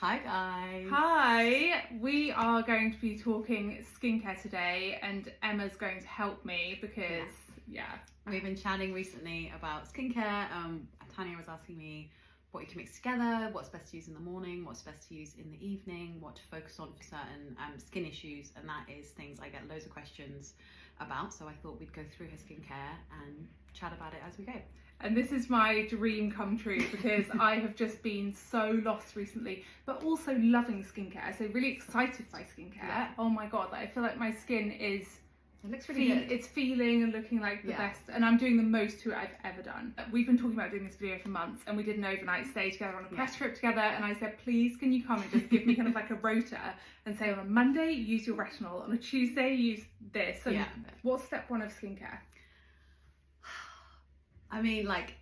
Hi guys! Hi, we are going to be talking skincare today and Emma's going to help me because, We've been chatting recently about skincare. Tanya was asking me what you can mix together, what's best to use in the morning, what's best to use in the evening, what to focus on for certain skin issues, and that is things I get loads of questions about, so I thought we'd go through her skincare and chat about it as we go. And this is my dream come true because I have just been so lost recently, but also loving skincare. So really excited by skincare. Yeah. Oh my God, I feel like my skin is It looks really good. It's feeling and looking like the best, and I'm doing the most to it I've ever done. We've been talking about doing this video for months, and we did an overnight stay together on a press trip together, and I said, please can you come and just give me kind of like a rota and say on a Monday use your retinol, on a Tuesday use this. And what's step one of skincare? I mean, like,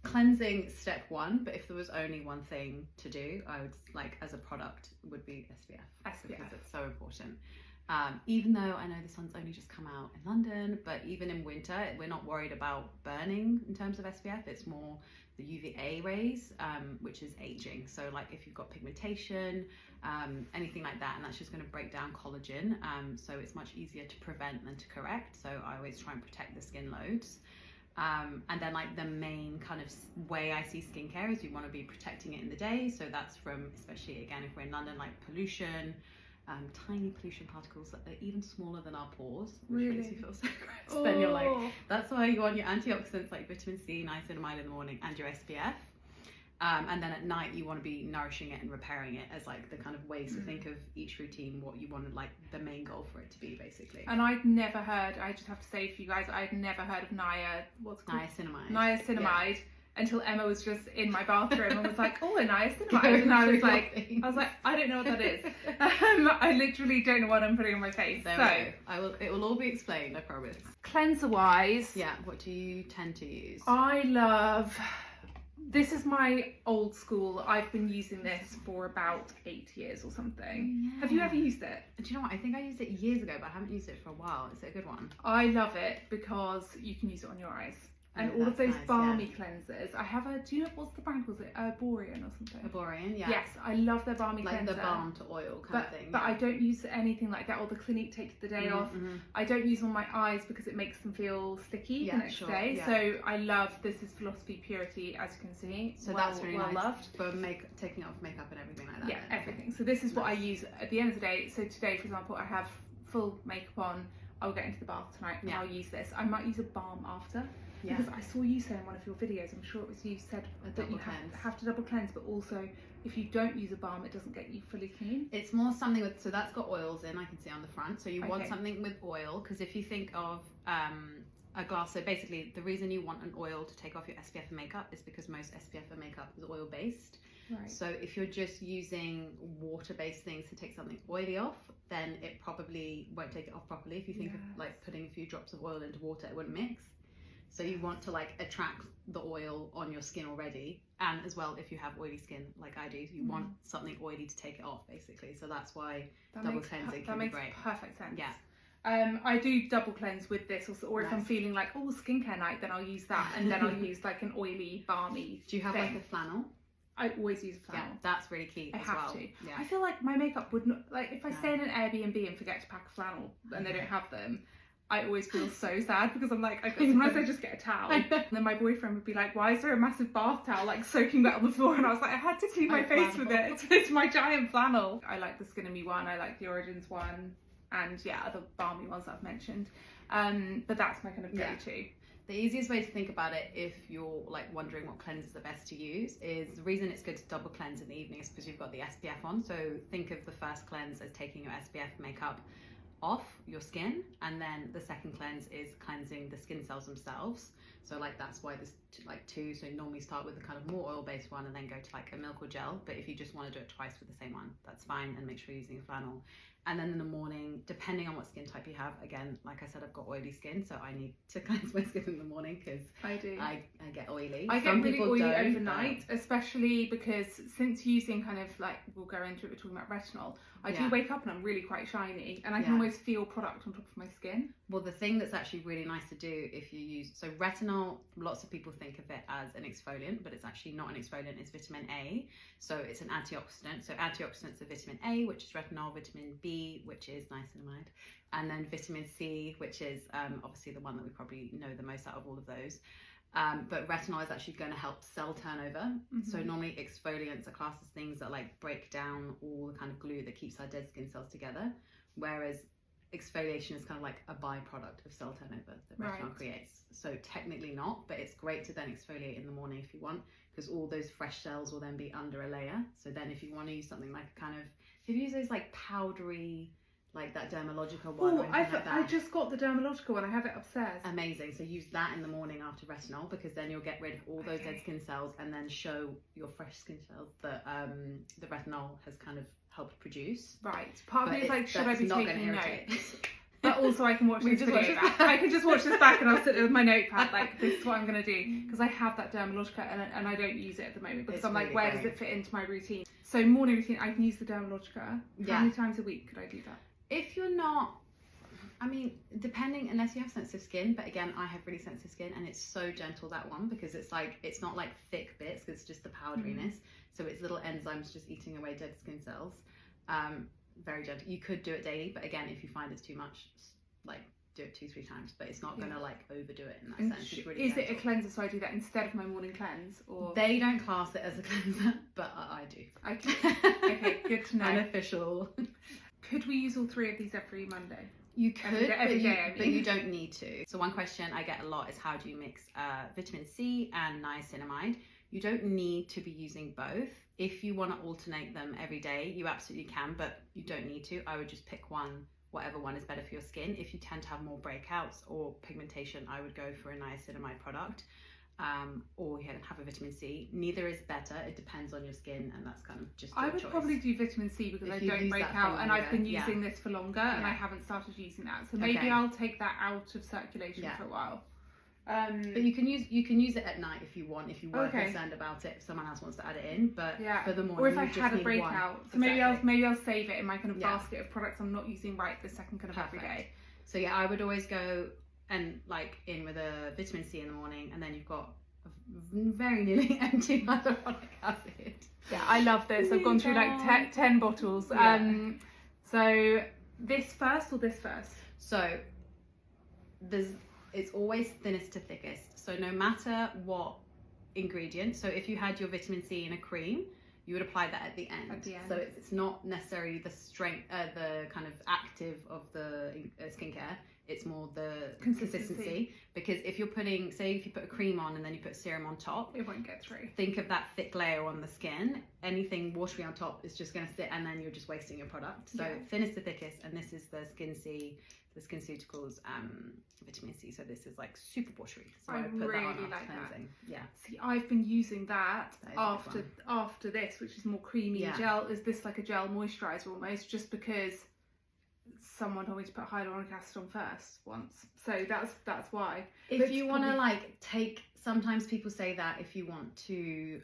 cleansing step one, but if there was only one thing to do, I would, like, as a product, would be SPF. Because it's so important. Even though I know the sun's only just come out in London, but even in winter, we're not worried about burning in terms of SPF. It's more the UVA rays, which is aging. So like if you've got pigmentation, anything like that, and that's just going to break down collagen. So it's much easier to prevent than to correct. So I always try and protect the skin loads. And then like the main kind of way I see skincare is you want to be protecting it in the day. So that's from, especially again, if we're in London, like pollution, tiny pollution particles that are even smaller than our pores, which makes you feel so gross. Oh. Then you're like, that's why you want your antioxidants like vitamin C, niacinamide in the morning, and your SPF. And then at night you want to be nourishing it and repairing it as like the kind of ways to think of each routine, what you want, like the main goal for it to be basically. And I'd never heard, I just have to say for you guys, I'd never heard of niacinamide until Emma was just in my bathroom and was like, oh, a niacinamide. And I was like, I don't know what that is. I literally don't know what I'm putting on my face. It will all be explained, I promise. Cleanser wise, what do you tend to use? I love, this is my old school. I've been using this for about 8 years or something. Yeah. Have you ever used it? Do you know what? I think I used it years ago, but I haven't used it for a while. Is it a good one? I love it because you can use it on your eyes. And all of those balmy cleansers. I have do you know, what's the brand called? Is it Borean or something? Borean, yeah. Yes, I love their balmy cleanser. Like the balm to oil kind of thing. But I don't use anything like that, or the Clinique Take the Day off. I don't use on my eyes because it makes them feel sticky the next day. Yeah. So I love, this is Philosophy Purity, as you can see. So that's really nice loved. For taking off makeup and everything like that. Yeah, everything. So this is what I use at the end of the day. So today, for example, I have full makeup on. I'll get into the bath tonight and I'll use this. I might use a balm after. Yeah. Because I saw you say in one of your videos, I'm sure it was you said that you have to double cleanse, but also if you don't use a balm, it doesn't get you fully clean. It's more something with, so that's got oils in, I can see on the front. So you want something with oil, because if you think of a glass, so basically the reason you want an oil to take off your SPF and makeup is because most SPF and makeup is oil based. Right. So if you're just using water-based things to take something oily off, then it probably won't take it off properly. If you think of like putting a few drops of oil into water, it wouldn't mix. So you want to like attract the oil on your skin already, and as well if you have oily skin like I do, you want something oily to take it off basically. So that's why double cleansing can be great. That makes perfect sense. Yeah. I do double cleanse with this, or if I'm feeling like, oh, skincare night, then I'll use that, and then I'll use like an oily, balmy. Do you have like a flannel? I always use a flannel. Yeah, that's really key. I have to. Yeah. I feel like my makeup would not, like if I stay in an Airbnb and forget to pack a flannel and they don't have them, I always feel so sad because I'm like, sometimes I just get a towel. And then my boyfriend would be like, why is there a massive bath towel like soaking wet on the floor? And I was like, I had to clean my face with it. It's my giant flannel. I like the Skin and Me one. I like the Origins one. And other balmy ones I've mentioned. But that's my kind of go-to. The easiest way to think about it, if you're like wondering what cleansers are best to use, is the reason it's good to double cleanse in the evening is because you've got the SPF on. So think of the first cleanse as taking your SPF makeup off your skin, and then the second cleanse is cleansing the skin cells themselves. So like that's why there's like two. So normally start with the kind of more oil-based one and then go to like a milk or gel. But if you just want to do it twice with the same one, that's fine, and make sure you're using a flannel. And then in the morning, depending on what skin type you have, again, like I said, I've got oily skin, so I need to cleanse my skin in the morning because I get oily. I get really oily overnight, especially because since using kind of like, we'll go into it, we're talking about retinol, I do wake up and I'm really quite shiny, and I can always feel product on top of my skin. Well, the thing that's actually really nice to do if you use, so retinol, lots of people think of it as an exfoliant, but it's actually not an exfoliant, it's vitamin A. So it's an antioxidant. So antioxidants are vitamin A, which is retinol, vitamin B, which is niacinamide, and then vitamin C, which is obviously the one that we probably know the most out of all of those. But retinol is actually going to help cell turnover. So normally exfoliants are classed as things that like break down all the kind of glue that keeps our dead skin cells together, whereas exfoliation is kind of like a byproduct of cell turnover that retinol creates. So technically not, but it's great to then exfoliate in the morning if you want, because all those fresh cells will then be under a layer. So then if you want to use something like a kind of, if you use those like powdery, like that Dermalogica one. Oh, I just got the Dermalogica one. I have it upstairs. Amazing. So use that in the morning after retinol, because then you'll get rid of all those dead skin cells and then show your fresh skin cells that the retinol has kind of helped produce. Right. Part of me is like, should I be taking notes? But also I can watch this video back. I can just watch this back and I'll sit with my notepad like, this is what I'm going to do. Because I have that Dermalogica and I don't use it at the moment because I'm like, really where does it fit into my routine? So morning routine, I can use the Dermalogica. How many times a week could I do that? If you're not, I mean, depending, unless you have sensitive skin, but again, I have really sensitive skin and it's so gentle, that one, because it's like, it's not like thick bits, it's just the powderiness. So it's little enzymes just eating away dead skin cells. Very gentle. You could do it daily, but again, if you find it's too much, like do it 2-3 times, but it's not going to like overdo it in that sense. It's really gentle. It a cleanser, so I do that instead of my morning cleanse? Or they don't class it as a cleanser, but I do. Okay, good to know. Unofficial. Could we use all 3 of these every Monday? You could, every day, but you don't need to. So one question I get a lot is, how do you mix vitamin C and niacinamide? You don't need to be using both. If you want to alternate them every day, you absolutely can, but you don't need to. I would just pick one, whatever one is better for your skin. If you tend to have more breakouts or pigmentation, I would go for a niacinamide product, or you have a vitamin C. Neither is better. It depends on your skin, and that's kind of just your choice. Probably do vitamin C because I don't break out, and I've been using this for longer, and I haven't started using that. So maybe I'll take that out of circulation for a while. But you can use it at night if you want, if you weren't concerned about it, if someone else wants to add it in, but for the morning, or if I had a breakout, so maybe I'll save it in my kind of basket of products I'm not using this second kind of every day. So yeah, I would always go and like in with a vitamin C in the morning, and then you've got a very nearly empty hyaluronic acid. Yeah, I love this. I've gone through like 10 bottles. So this first or this first? So it's always thinnest to thickest. So no matter what ingredient, so if you had your vitamin C in a cream, you would apply that at the end. So it's not necessarily the strength, the kind of active of the skincare. It's more the consistency. Because if you're putting, say if you put a cream on and then you put serum on top, it won't get through. Think of that thick layer on the skin. Anything watery on top is just going to sit, and then you're just wasting your product. So thinnest to thickest, and this is the SkinCeuticals vitamin C. So this is like super watery. So I put really that on like cleansing. That. Yeah. See, I've been using that after this, which is more creamy gel. Is this like a gel moisturizer almost? Just because someone told me to put hyaluronic acid on first once, so that's why. If you want to like take, sometimes people say that if you want to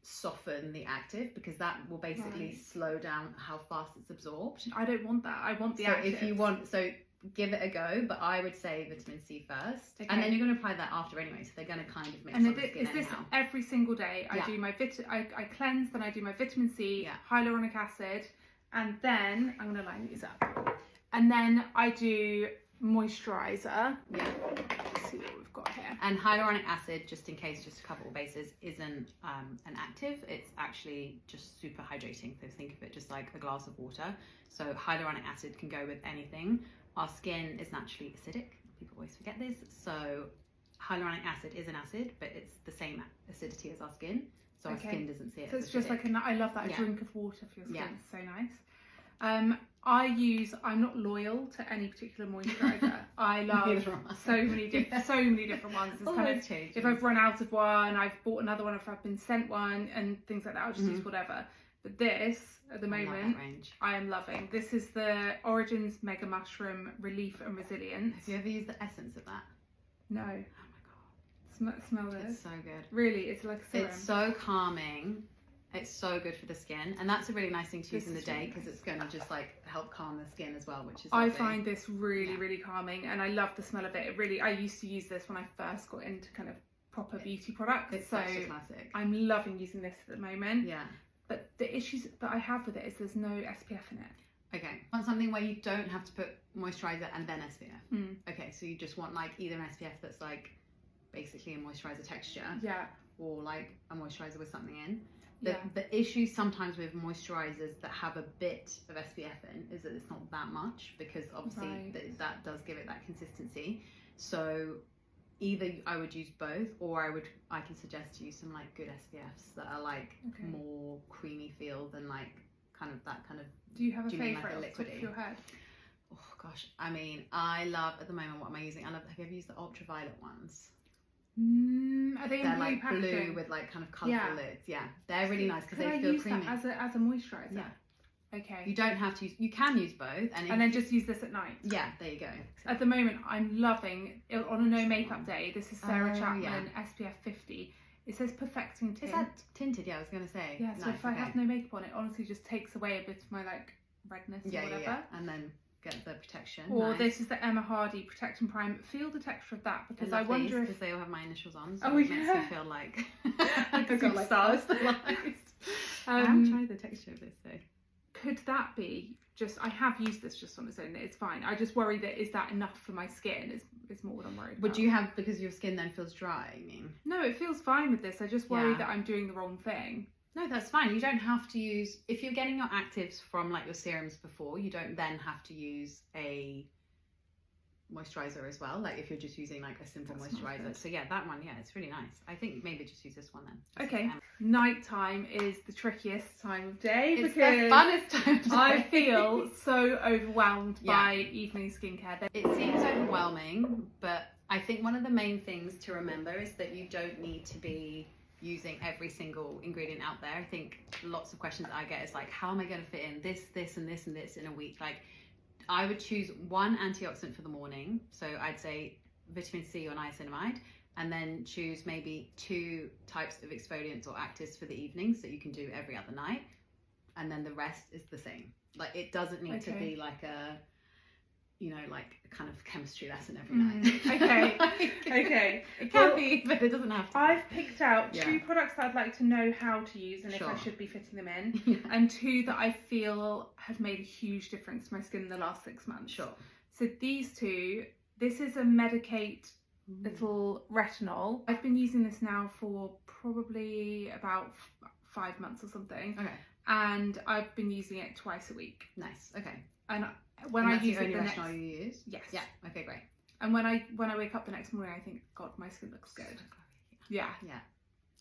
soften the active, because that will basically slow down how fast it's absorbed. I don't want that. I want the active. If you want, so give it a go, but I would say vitamin C first, and then you're going to apply that after anyway, so they're going to kind of mix on the skin. Is this every single day? I do my I cleanse, then I do my vitamin C, hyaluronic acid, and then I'm going to line these up, and then I do moisturizer. Let's see what we've got here. And hyaluronic acid, just in case, just to cover all bases, isn't an active. It's actually just super hydrating. So think of it just like a glass of water. So hyaluronic acid can go with anything. Our skin is naturally acidic. People always forget this. So hyaluronic acid is an acid, but it's the same acidity as our skin. So our skin doesn't see it. So it's just acidic. I love that, a drink of water for your skin. It's so nice. I'm not loyal to any particular moisturizer. I love so many different ones. It's kind of, if I've run out of one, I've bought another one. If I've been sent one and things like that, I'll just use whatever. But this, at the moment, I am loving. This is the Origins Mega Mushroom Relief and Resilience. Have you ever used the essence of that? No. Oh my god. Smell this. It's so good. Really, it's like a serum. It's so calming. It's so good for the skin, and that's a really nice thing to use This in the is day really because nice. it's going to just like help calm the skin as well, which is I lovely. find this really, Yeah. really calming, and I love the smell of it. I used to use this when I first got into kind of proper beauty products. It's so such a classic. I'm loving using this at the moment. Yeah. But the issues that I have with it is there's no SPF in it. Okay. Want something where you don't have to put moisturizer and then SPF. Mm. Okay, so you just want like either an SPF that's like basically a moisturizer texture, Yeah. or like a moisturizer with something in. Yeah. The issue sometimes with moisturizers that have a bit of SPF in is that it's not that much, because obviously Right. that does give it that consistency. So either I would use both, or I can suggest to use some like good SPFs that are like Okay. more creamy feel than like kind of that kind of. Do you have a Do you mean like favourite a off the top liquidy? of your head? Oh gosh, I mean, I love at the moment what am I using? Have you ever used the ultraviolet ones? Are they in They're blue like packaging? blue with like kind of colourful Yeah. lids. Yeah, they're really nice because Could they I feel use creamy. that as a moisturiser? Yeah. Okay. You don't have to use. You can use both, And then just use this at night. yeah, there you go. At the moment, I'm loving it on a no makeup day. This is Sarah Oh, Chapman yeah. SPF 50. It says perfecting tint. Is that tinted? Yeah, I was gonna say. Yeah, so Nice, if I okay. have no makeup on, it honestly just takes away a bit of my like redness or yeah, whatever. yeah, and then get the protection. Or Nice. this is the Emma Hardy Protect and Prime. Feel the texture of that, because I wonder because if they all have my initials on, so Oh, it makes yeah. me feel like Like a I've got, like, superstar. personalised. I haven't um, tried the texture of this though. could that be just, I have used this just on its own, it's fine. I just worry that is that enough for my skin is more what I'm worried Would about. you have, because your skin then feels dry, you mean? No, it feels fine with this. I just worry Yeah. that I'm doing the wrong thing. No, that's fine. You don't have to use, if you're getting your actives from like your serums before, you don't then have to use a moisturizer as well, like if you're just using like a simple That smells moisturizer. good. So yeah, that one, yeah, it's really nice. I think maybe just use this one then. Okay. Nighttime is the trickiest time of day It's the because funnest time to I day. feel so overwhelmed Yeah. by evening skincare. It seems overwhelming, but I think one of the main things to remember is that you don't need to be using every single ingredient out there. I think lots of questions that I get is like, how am I going to fit in this, this, and this, and this in a week? Like, I would choose one antioxidant for the morning. So I'd say vitamin C or niacinamide, and then choose maybe 2 types of exfoliants or actives for the evenings that you can do every other night. And then the rest is the same. Like, it doesn't need to Okay. be like a, you know, like a kind of chemistry lesson every night. Okay. Like, Okay. It can Well, be, but it doesn't have to. I've picked out Yeah. 2 products that I'd like to know how to use and if I Sure. should be fitting them in, Yeah. and 2 that I feel have made a huge difference to my skin in the last 6 months. Sure. So these 2, this is a Medicate little retinol. I've been using this now for probably about 5 months or something, Okay. and I've been using it twice a week. Nice. Okay. And when And I that's use the it only the next, retinol you use? yes, Yeah. Okay, great. and when I wake up the next morning, I think, God, my skin looks good. Yeah. Yeah.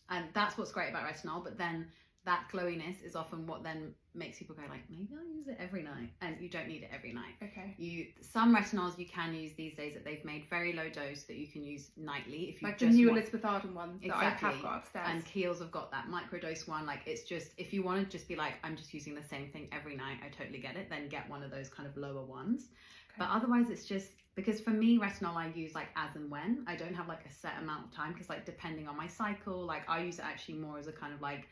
And that's what's great about retinol, but then that glowiness is often what then makes people go like, maybe I'll use it every night. And you don't need it every night. Okay. Some retinols you can use these days that they've made very low dose that you can use nightly if you Like the just new want. Elizabeth Arden one that I Exactly. have got upstairs. And Kiehl's have got that microdose one. Like, it's just, if you want to just be like, I'm just using the same thing every night, I totally get it. Then get one of those kind of lower ones. Okay. But otherwise, it's just, because for me, retinol I use like as and when. I don't have like a set amount of time, because like depending on my cycle, like I use it actually more as a kind of like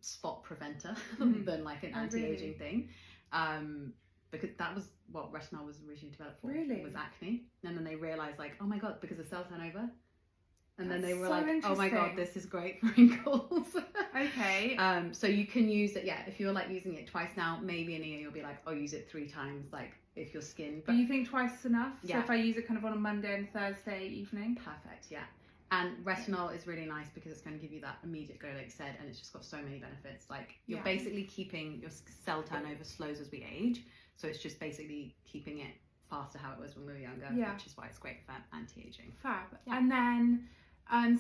spot preventer Mhm. than like an Oh, anti-aging really? thing. Because that was what retinol was originally developed for. Really? Was acne. And then they realized like, oh my God, because of cell turnover. And then That's they were so like, oh my God, interesting. this is great for wrinkles. Okay. So you can use it, yeah, if you're like using it twice now, maybe in a year you'll be like, oh, use it 3 times, like if your skin. Do you think twice is enough? So Yeah. if I use it kind of on a Monday and Thursday evening? Perfect, yeah. And retinol is really nice because it's going to give you that immediate glow, like you said, and it's just got so many benefits. Like, you're Yeah. basically keeping your cell turnover slows as we age, so it's just basically keeping it faster how it was when we were younger, Yeah. which is why it's great for anti-aging. Fab. Yeah. And then,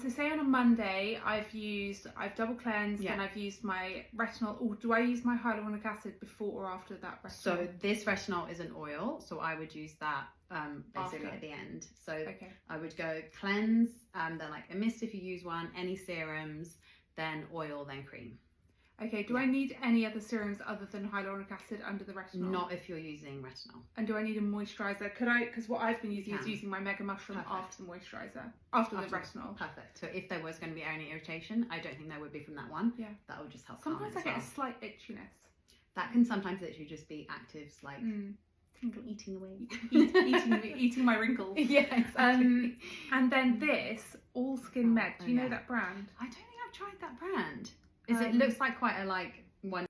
so say on a Monday, I've double cleansed Yeah. and I've used my retinol. Or do I use my hyaluronic acid before or after that retinol? So this retinol is an oil, so I would use that basically After. at the end. So Okay. I would go cleanse, then like a mist if you use one, any serums, then oil, then cream. Okay, do I need any other serums other than hyaluronic acid under the retinol? Not if you're using retinol. And do I need a moisturiser? Could I, because what I've been using You is can. using my Mega Mushroom Perfect. after the moisturiser, after the retinol. Perfect. So if there was going to be any irritation, I don't think there would be from that one. Yeah. That would just help calm Sometimes it I as get well. a slight itchiness. That can sometimes literally just be actives like eating away. Eating my wrinkles. Yeah, exactly. And then this, All Skin Med. Do you know yeah. that brand? I don't think I've tried that brand. It looks like quite a like one